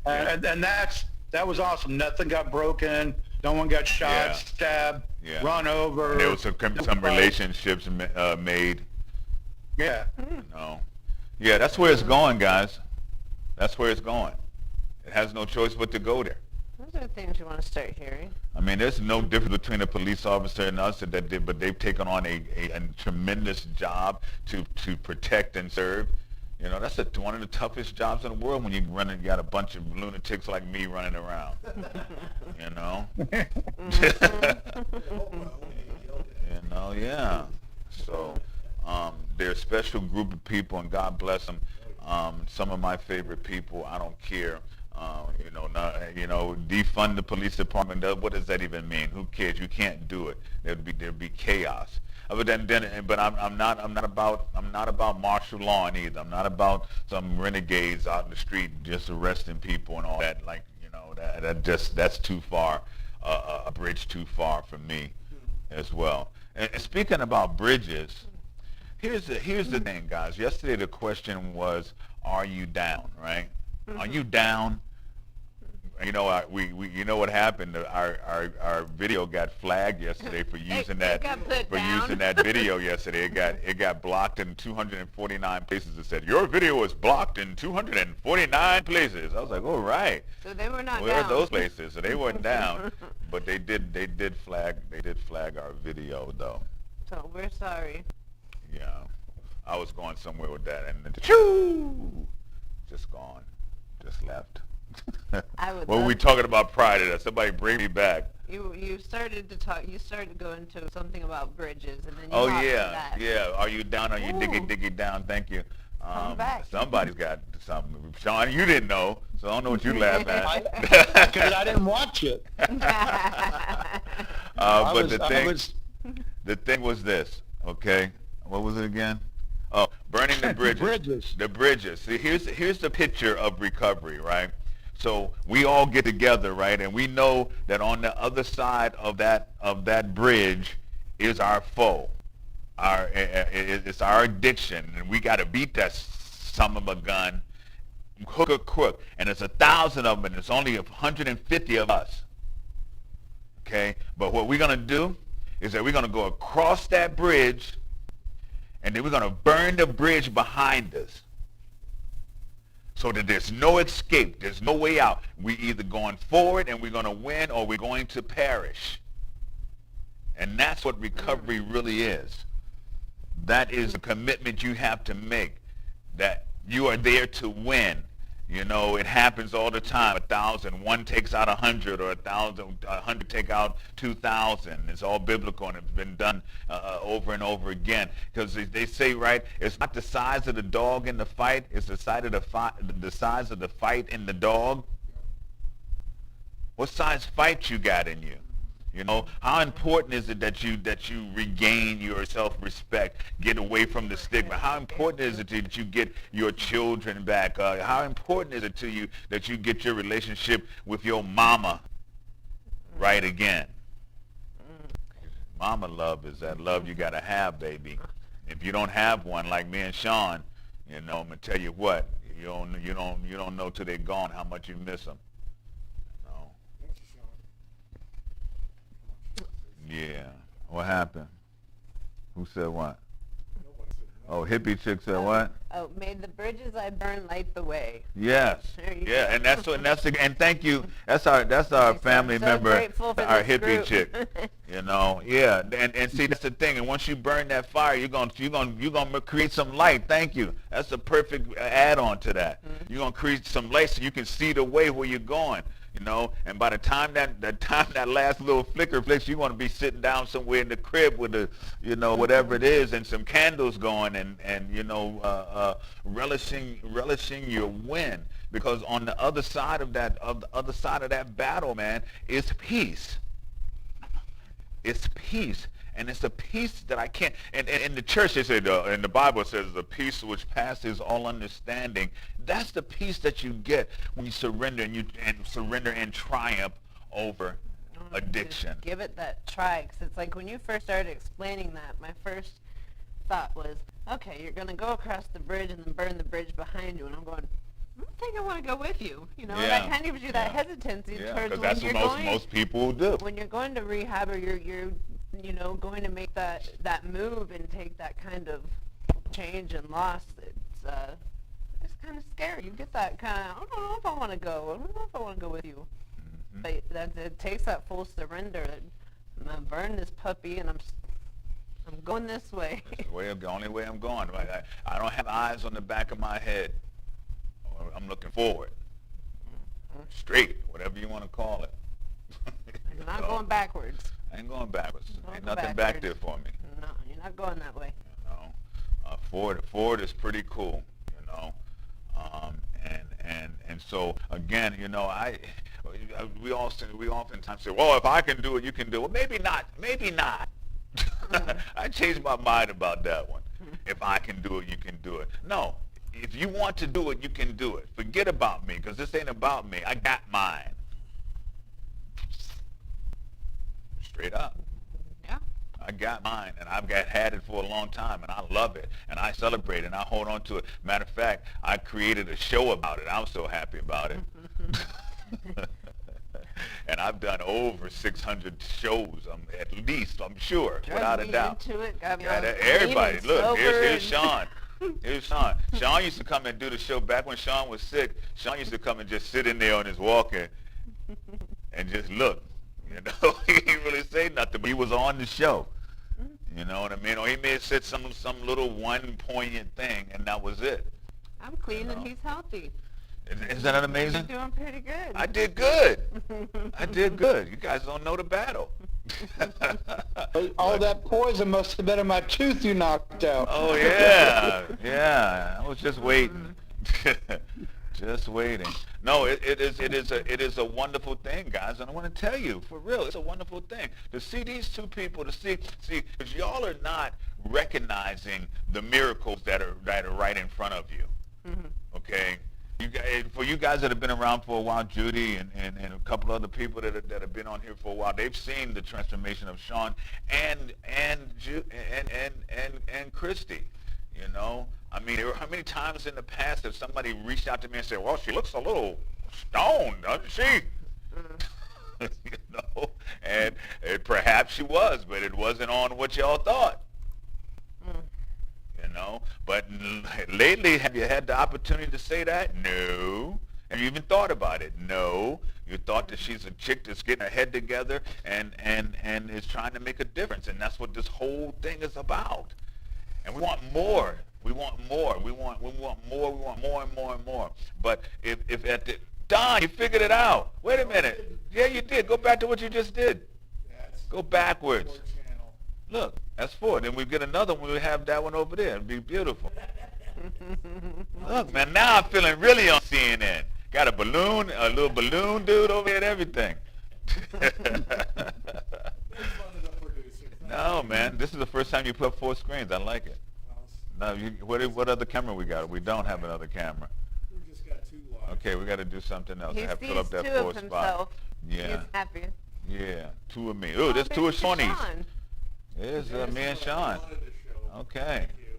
And that was awesome. Nothing got broken. No one got shot, Yeah. stabbed, Yeah. run over. And there was some relationships made. Yeah. You know. Yeah, that's where it's going, guys. That's where it's going. It has no choice but to go there. Those are things you want to start hearing. I mean, there's no difference between a police officer and us but they've taken on a tremendous job to protect and serve. You know, that's one of the toughest jobs in the world when you got a bunch of lunatics like me running around. You know? You know, yeah. So they're a special group of people, and God bless them. Some of my favorite people. I don't care. Defund the police department. What does that even mean? Who cares? You can't do it. There'd be chaos. But I'm not about martial law either. I'm not about some renegades out in the street just arresting people and all that. Like, you know, that's too far, a bridge too far for me, as well. And speaking about bridges, here's the thing, guys. Yesterday the question was, are you down? Right? Are you down? You know, you know what happened? Our video got flagged yesterday for using using that video yesterday. It got blocked in 249 places. It said your video was blocked in 249 places. I was like, all right. So they were not Where down. are those places? So they weren't down, but they did flag our video though. So we're sorry. Yeah, I was going somewhere with that, and then just gone, just left. I would What were we talking about prior to that? Somebody bring me back. You started to talk. You started to go into something about bridges, and then you Oh hopped to yeah, that. yeah. Are you down? Are you diggy down? Thank you. Come back. Somebody's got something. Sean, you didn't know, so I don't know what you laugh at. Because I didn't watch it. But the thing was this. Okay, what was it again? Oh, burning the bridges. Bridges. The bridges. See, here's the picture of recovery, right? So we all get together, right, and we know that on the other side of that bridge is our foe. It's our addiction, and we got to beat that son of a gun, hook or crook. And there's 1,000 of them, and there's only 150 of us. Okay, but what we're gonna do is that we're gonna go across that bridge, and then we're gonna burn the bridge behind us, so that there's no escape, there's no way out. We either going forward and we're going to win, or we're going to perish. And that's what recovery really is. That is a commitment you have to make, that you are there to win. You know, it happens all the time. 1,000, one takes out 100, or 100 take out 2,000. It's all biblical, and it's been done over and over again. Because they say, right, it's not the size of the dog in the fight; it's the size of the fight in the dog. What size fight you got in you? You know, how important is it that you regain your self-respect, get away from the stigma? How important is it that you get your children back? How important is it to you that you get your relationship with your mama right again? Mama love is that love you gotta have, baby. If you don't have one, like me and Sean, you know, I'm gonna tell you what, you don't know till they're gone how much you miss them. Thank you, Sean. Yeah. What happened? Who said what? Nobody said no. Oh, hippie chick said what? Oh, may the bridges I burn light the way. Yes. There you Yeah, go. and and thank you. That's our family so member, grateful for our this hippie group. chick. You know, yeah, and see that's the thing. And once you burn that fire, you're gonna create some light. Thank you. That's a perfect add-on to that. You're gonna create some light so you can see the way where you're going. You know, and by the time that last little flicker flicks, you want to be sitting down somewhere in the crib with the, you know, whatever it is, and some candles going, and you know, relishing your win, because on the other side of that battle, man, is peace. It's peace. And it's a peace that I can't, and in the church they say, and the Bible says, the peace which passes all understanding. That's the peace that you get when you surrender and triumph over addiction. Just give it that try, 'cause it's like when you first started explaining that, my first thought was, okay, you're going to go across the bridge and then burn the bridge behind you, and I'm going, I don't think I want to go with you. You know, Yeah. that kind of gives you that Yeah. hesitancy Yeah, towards because when that's you're what going, most people do. when you're going to rehab, or you're you know, going to make that move and take that kind of change and loss. It's kind of scary. You get that kind of, I don't know if I want to go. I don't know if I want to go with you. Mhm. But it takes that full surrender. I'm gonna burn this puppy, and I'm going this way. The only way I'm going. Right? I don't have eyes on the back of my head. I'm looking forward. Straight, whatever you want to call it. You're not going backwards. I ain't going backwards. Don't Ain't go nothing back backwards. there for me. No, you're not going that way. You know, forward is pretty cool. You know, and so again, you know, we oftentimes say, well, if I can do it, you can do it. Maybe not. Maybe not. I changed my mind about that one. If I can do it, you can do it. No. If you want to do it, you can do it. Forget about me, because this ain't about me. I got mine. Straight up. Yeah. I got mine, and I've had it for a long time, and I love it, and I celebrate it, and I hold on to it. Matter of fact, I created a show about it. I'm so happy about it. And I've done over 600 shows, at least, I'm sure, Drug without a me doubt. into it, got me Yeah, all everybody, clean and look, sober here's and- Sean. Here's Sean. Sean used to come and do the show back when Sean was sick. Sean used to come and just sit in there on his walker and just look. You know, he didn't really say nothing, but he was on the show. You know what I mean? Or he may have said some little one poignant thing, and that was it. I'm clean You and know. he's healthy. Isn't that amazing? You're doing pretty good. I did good. I did good. You guys don't know the battle. All that poison must have been in my tooth you knocked out. Oh yeah, yeah. I was just waiting, just waiting. No, it is a wonderful thing, guys, and I want to tell you, for real, it's a wonderful thing to see these two people, to see, because y'all are not recognizing the miracles that are right in front of you. Okay. For you guys that have been around for a while, Judy and a couple other people that have been on here for a while, they've seen the transformation of Sean and Christy. You know, I mean, how many times in the past have somebody reached out to me and said, "Well, she looks a little stoned, doesn't she?" You know, and perhaps she was, but it wasn't on what y'all thought. You know, but lately, have you had the opportunity to say that? No. Have you even thought about it? No. You thought that she's a chick that's getting her head together and is trying to make a difference, and that's what this whole thing is about. And we want more. We want more. We want more. We want more and more and more. But if at the Don, you figured it out. Wait a minute. Yeah, you did. Go back to what you just did. That's Go backwards. Sport Channel. Look, that's 4. Then we get another one. We have that one over there. It'd be beautiful. Look, man, now I'm feeling really on CNN. Got a balloon, a little balloon dude over here and everything. fun enough producing. No, man, this is the first time you put up 4 screens. I like it. No, what other camera we got? We don't have another camera. We just got 2 live. Okay, we got to do something else. He I have to sees fill up that 2 4th of spot. himself. Yeah, He's happy. yeah, 2 of me. Oh, there's 2 of Sean. Shawnees. There's me and Sean. Wanted to show. Okay. Thank you.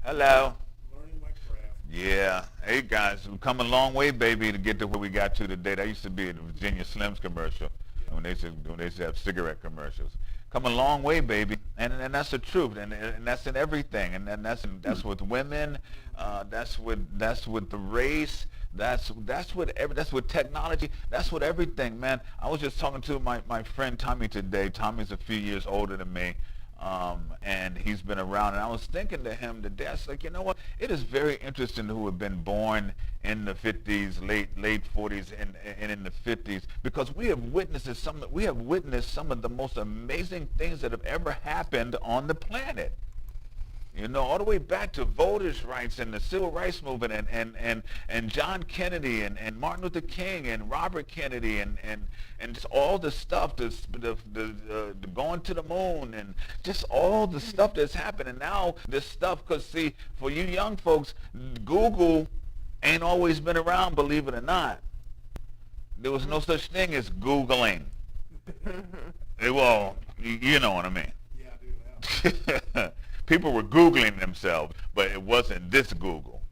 Hello. Learning my craft. Yeah. Hey guys, we've come a long way, baby, to get to where we got to today. That used to be a Virginia Slims commercial when they used to have cigarette commercials. Come a long way, baby, and that's the truth, and that's in everything, and that's with women, that's with the race, that's with technology, that's with everything, man. I was just talking to my friend Tommy today. Tommy's a few years older than me. And he's been around, and I was thinking to him today, I was like, you know what, it is very interesting who have been born in the 50s, late 40s, and in the 50s, because we have witnessed some of the most amazing things that have ever happened on the planet. You know, all the way back to voters' rights and the civil rights movement and John Kennedy and Martin Luther King and Robert Kennedy and just all the stuff, the going to the moon and just all the stuff that's happened. And now this stuff, because see, for you young folks, Google ain't always been around, believe it or not. There was no such thing as Googling. Well, you know what I mean. Yeah, I do now. People were Googling themselves, but it wasn't this Google.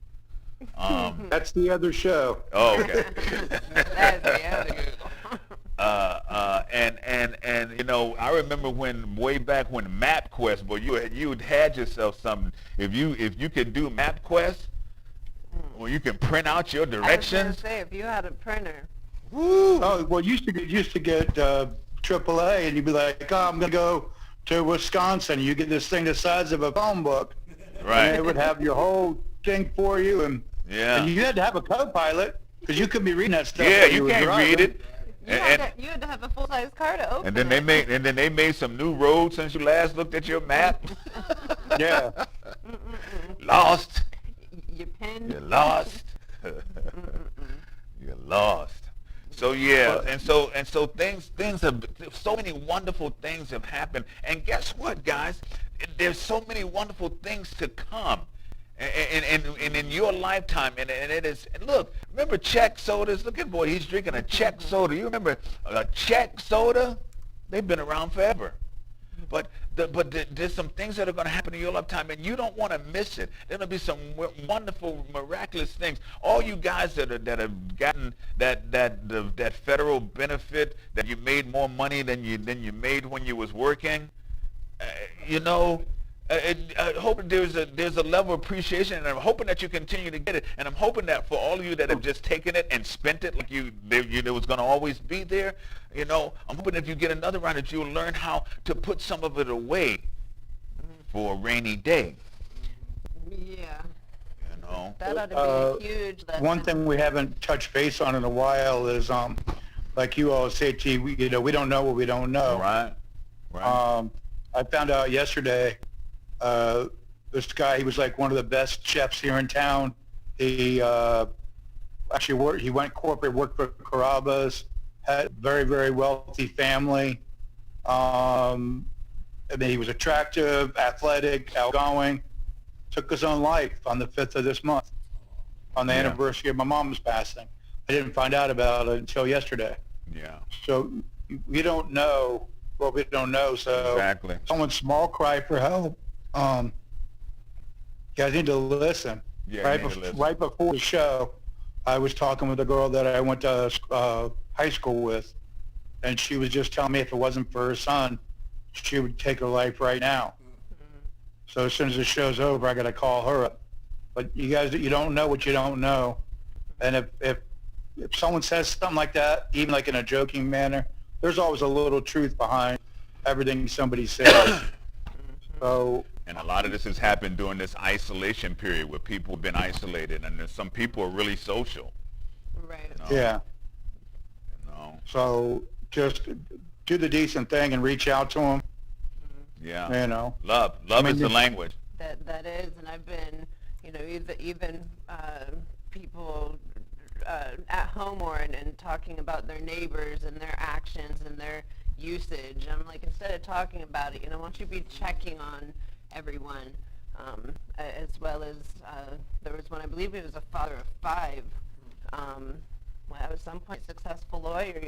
That's the other show. Oh, okay. That's the other Google. And you know, I remember when way back when MapQuest, boy, you'd had yourself something. If you could do MapQuest, well, you can print out your I was gonna directions. say, if you had a printer, Woo. Oh, well, you used to get AAA, and you'd be like, oh, I'm gonna go to Wisconsin. You get this thing the size of a phone book, and Right. it would have your whole thing for you, and Yeah. you had to have a co-pilot because you couldn't be reading that stuff. Yeah, while you were can't driving. read it. you had to have a full-size car to open And then they made some new roads since you last looked at your map. Yeah. Lost. You pinned. You're lost. You're lost. So yeah, and so things have, so many wonderful things have happened, and guess what, guys? There's so many wonderful things to come, and in your lifetime, and it is. And look, remember Czech sodas? Look at boy, he's drinking a Czech soda. You remember a Czech soda? They've been around forever. But there's some things that are going to happen in your lifetime, and you don't want to miss it. There's going to be some wonderful, miraculous things. All you guys that have gotten that federal benefit, that you made more money than you made when you was working, you know. I hope there's a level of appreciation, and I'm hoping that you continue to get it. And I'm hoping that for all of you that have just taken it and spent it like there was going to always be there, you know, I'm hoping if you get another round that you'll learn how to put some of it away for a rainy day. Yeah. You know. That ought to be a huge lesson. One thing we haven't touched base on in a while is, like you all say, T, we don't know what we don't know. Right. Right. I found out yesterday, this guy, he was like one of the best chefs here in town. He he went corporate, worked for Carrabba's, had a very, very wealthy family. I mean, he was attractive, athletic, outgoing. Took his own life on the 5th of this month, on the Yeah. anniversary of my mom's passing. I didn't find out about it until yesterday. Yeah. So we don't know what we don't know. So Exactly. someone small cry for help. You guys need to listen. Yeah. right, you need to listen. right before the show, I was talking with a girl that I went to high school with, and she was just telling me if it wasn't for her son, she would take her life right now. So as soon as the show's over, I got to call her up. But you guys, you don't know what you don't know. And if someone says something like that, even like in a joking manner, there's always a little truth behind everything somebody says. So And a lot of this has happened during this isolation period where people have been isolated, and there's some people are really social. Right. You know? yeah, You know? so just do the decent thing and reach out to them. Yeah. You know, Love mean, is the this- language. That is, and I've been, you know, even people at home more and talking about their neighbors and their actions and their usage. I'm like, instead of talking about it, why don't you be checking on everyone, as well as there was one, I believe he was a father of 5. Well, at some point, successful lawyer,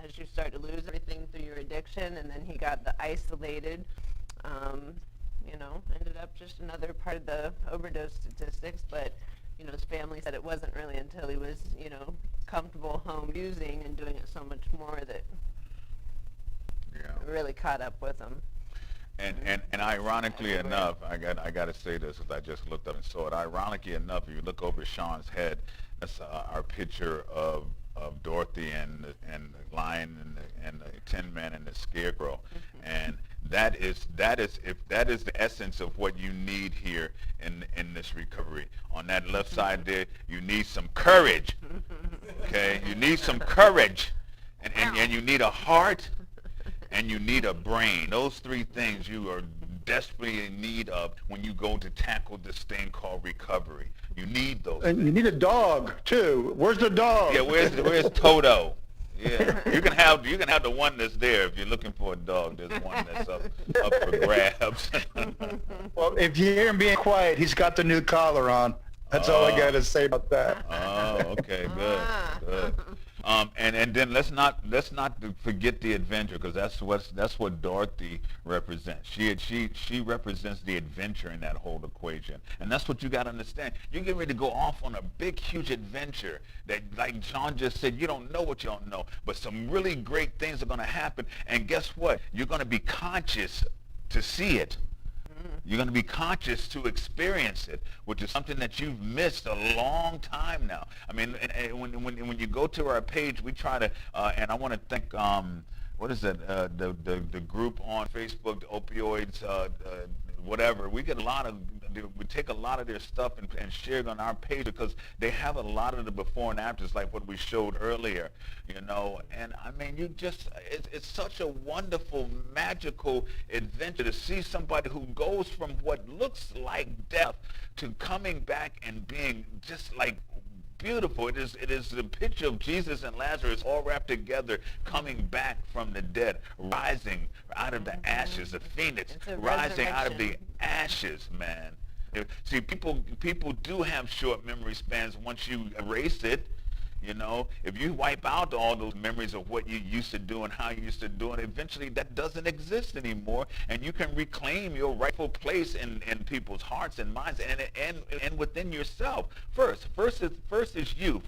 as you start to lose everything through your addiction, and then he got the isolated, ended up just another part of the overdose statistics, but, his family said it wasn't really until he was, comfortable home using and doing it so much more that it really caught up with him. And ironically enough, I got to say this because I just looked up and saw it. Ironically enough, if you look over Sean's head, that's our picture of Dorothy and the lion and the Tin Man and the Scarecrow, and that is the essence of what you need here in this recovery. On that left side there, you need some courage. Okay, you need some courage, and you need a heart, and you need a brain. Those 3 things you are desperately in need of when you go to tackle this thing called recovery. You need those And things. you need a dog too. Where's the dog? Yeah, where's Toto? Yeah, you can have the one that's there if you're looking for a dog. There's one that's up for grabs. Well, if you hear him being quiet, he's got the new collar on. That's all I got to say about that. Oh, okay, good. And then let's not forget the adventure, because that's what Dorothy represents. She represents the adventure in that whole equation, and that's what you got to understand. You're getting ready to go off on a big, huge adventure that, like John just said, you don't know what you don't know, but some really great things are going to happen. And guess what? You're going to be conscious to see it. You're going to be conscious to experience it, which is something that you've missed a long time now. I mean, when you go to our page, we try to, and I want to thank, what is it, the group on Facebook, the opioids, whatever. We take a lot of their stuff and share it on our page because they have a lot of the before and afters, like what we showed earlier, And I mean, it's such a wonderful, magical adventure to see somebody who goes from what looks like death to coming back and being just like beautiful. It is the picture of Jesus and Lazarus all wrapped together, coming back from the dead, rising out of the ashes, the phoenix rising out of the ashes, man. See, people do have short memory spans once you erase it. If you wipe out all those memories of what you used to do and how you used to do it, eventually that doesn't exist anymore, and you can reclaim your rightful place in people's hearts and minds and within yourself. First is you.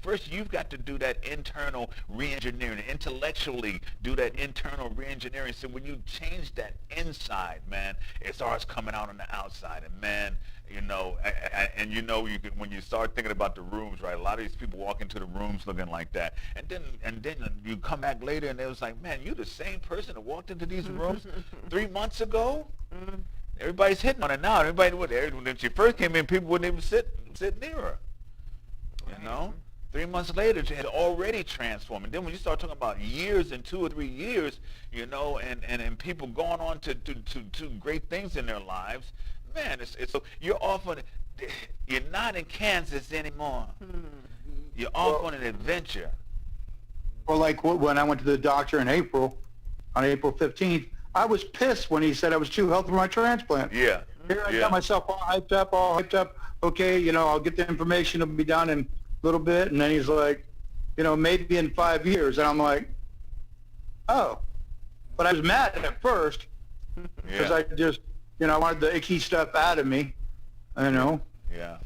First, you've got to do that internal re-engineering, intellectually do that internal re-engineering. So when you change that inside, man, it starts coming out on the outside, and man, when you start thinking about the rooms, right? A lot of these people walk into the rooms looking like that, and then you come back later, and it was like, man, you the same person that walked into these rooms 3 months ago. Everybody's hitting on it now. When she first came in, people wouldn't even sit near her. 3 months later, she had already transformed. And then when you start talking about years and 2 or 3 years, and people going on to great things in their lives. Man, it's so you're not in Kansas anymore. You're off on an adventure. Well, like when I went to the doctor in April, on April 15th, I was pissed when he said I was too healthy for my transplant. Yeah. Here I got myself all hyped up. Okay, I'll get the information. It'll be done in a little bit. And then he's like, maybe in 5 years. And I'm like, oh. But I was mad at first because I just, I wanted the icky stuff out of me, Yeah.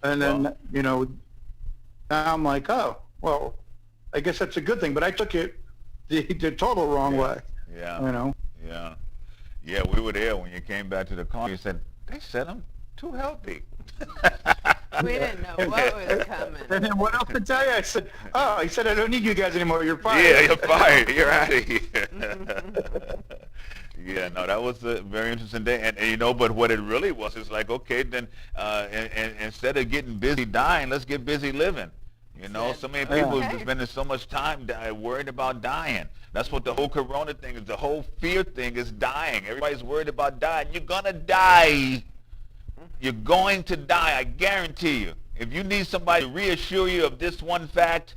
And then, now I'm like, oh, well, I guess that's a good thing. But I took it the total wrong way. Yeah. Yeah, we were there when you came back to the car. You said, they said I'm too healthy. We didn't know what was coming. And then what else to tell you? I said, he said, I don't need you guys anymore. You're fired. Yeah, you're fired. You're out of here. Yeah, no, that was a very interesting day. And but what it really was is like, okay, then and instead of getting busy dying, let's get busy living. So many people are spending so much time worried about dying. That's what the whole corona thing is. The whole fear thing is dying. Everybody's worried about dying. You're going to die. You're going to die. I guarantee you. If you need somebody to reassure you of this one fact,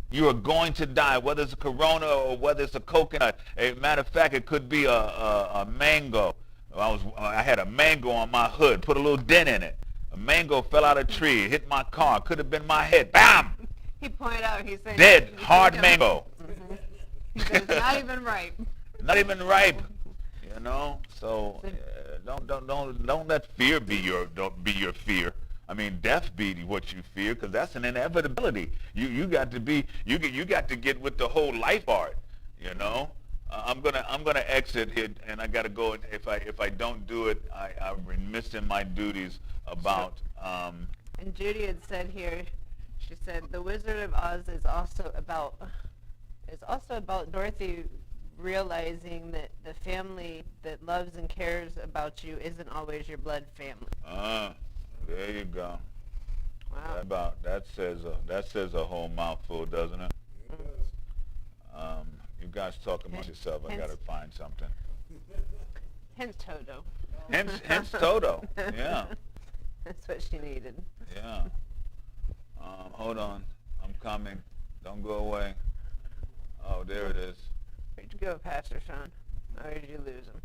you are going to die, whether it's a Corona or whether it's a coconut. A matter of fact, it could be a mango. I had a mango on my hood, put a little dent in it. A mango fell out of a tree, hit my car, could have been my head. Bam! He pointed out, he said... Dead, he hard said- mango. He said, it's not even ripe. Not even ripe, you know. So don't let fear be your fear. I mean, death be what you fear, because that's an inevitability. You got to get with the whole life part, you know. I'm gonna exit here, and I gotta go. If I don't do it, I'm remiss in my duties about. And Judy had said here, she said, The Wizard of Oz is also about Dorothy realizing that the family that loves and cares about you isn't always your blood family. There you go. Wow. That says a whole mouthful, doesn't it? It does. You guys talk amongst yourself. I gotta find something. Hence Toto. Hence Toto. Yeah. That's what she needed. Yeah. Hold on. I'm coming. Don't go away. Oh, there it is. Where'd you go, Pastor Sean? Or did you lose him?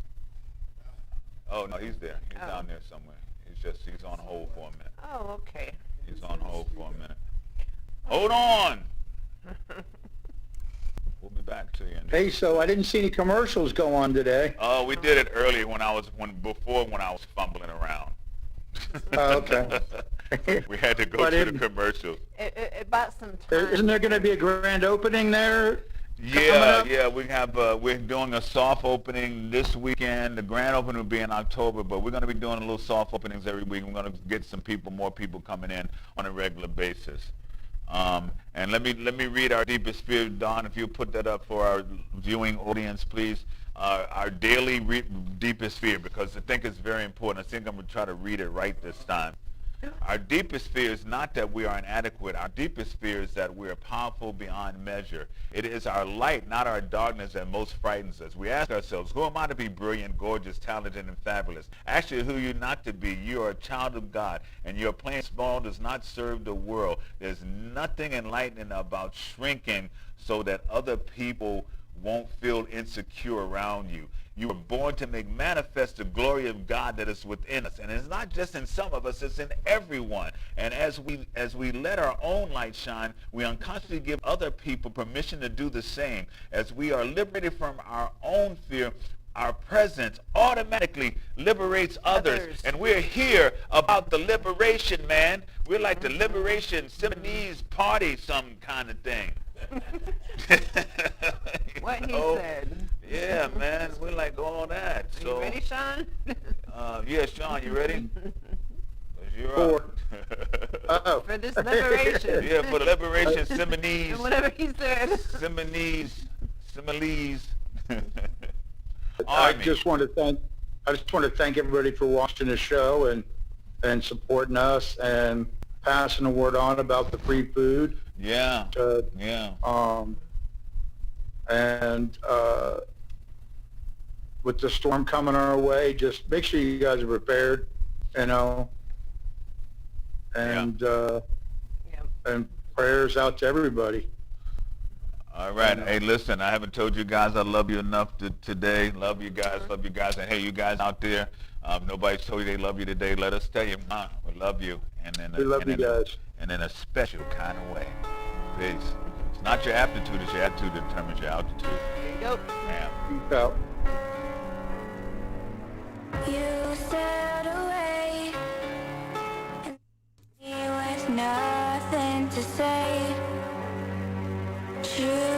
Oh, no, he's there. He's Oh. down there somewhere. He's on hold for a minute. Oh, okay. He's on hold for a minute. Hold on. We'll be back to you. Hey, so I didn't see any commercials go on today. Oh, we did it earlier when I was fumbling around. Oh, okay. We had to go But to it- the commercials. It bought some time. Isn't there going to be a grand opening there? Yeah, up? yeah, we're doing a soft opening this weekend. The grand opening will be in October, but we're going to be doing a little soft openings every week. We're going to get more people coming in on a regular basis. And let me read our deepest fear, Don, if you put that up for our viewing audience, please. Our daily deepest fear, because I think it's very important. I think I'm going to try to read it right this time. Our deepest fear is not that we are inadequate. Our deepest fear is that we are powerful beyond measure. It is our light, not our darkness, that most frightens us. We ask ourselves, who am I to be brilliant, gorgeous, talented, and fabulous? Actually, who you're not to be. You are a child of God, and your playing small does not serve the world. There's nothing enlightening about shrinking so that other people won't feel insecure around you. You were born to make manifest the glory of God that is within us. And it's not just in some of us, it's in everyone. And as we let our own light shine, we unconsciously give other people permission to do the same. As we are liberated from our own fear, our presence automatically liberates others. And we're here about the liberation, man. We're like the liberation Simonese party, some kind of thing. What he know? said. Yeah, man, we're like all that. Are So, you ready, Sean? yeah, Sean, you ready? 'Cause you're For- up. Oh. For this liberation. Yeah, for the liberation Simonese, And whatever he said. Simonese I Army. just want to thank everybody for watching the show and supporting us and passing the word on about the free food. Yeah, Uh, yeah. With the storm coming our way, just make sure you guys are prepared, you know. And Yep. and prayers out to everybody. All right. Hey, listen, I haven't told you guys I love you enough today. Love you guys. And hey, you guys out there, nobody's told you they love you today. Let us tell you, we love you. And then We love you guys. And in a special kind of way. Peace. It's not your aptitude, it's your attitude that determines your altitude. There you go. Ma'am. Peace out. You sailed away and me with nothing to say. True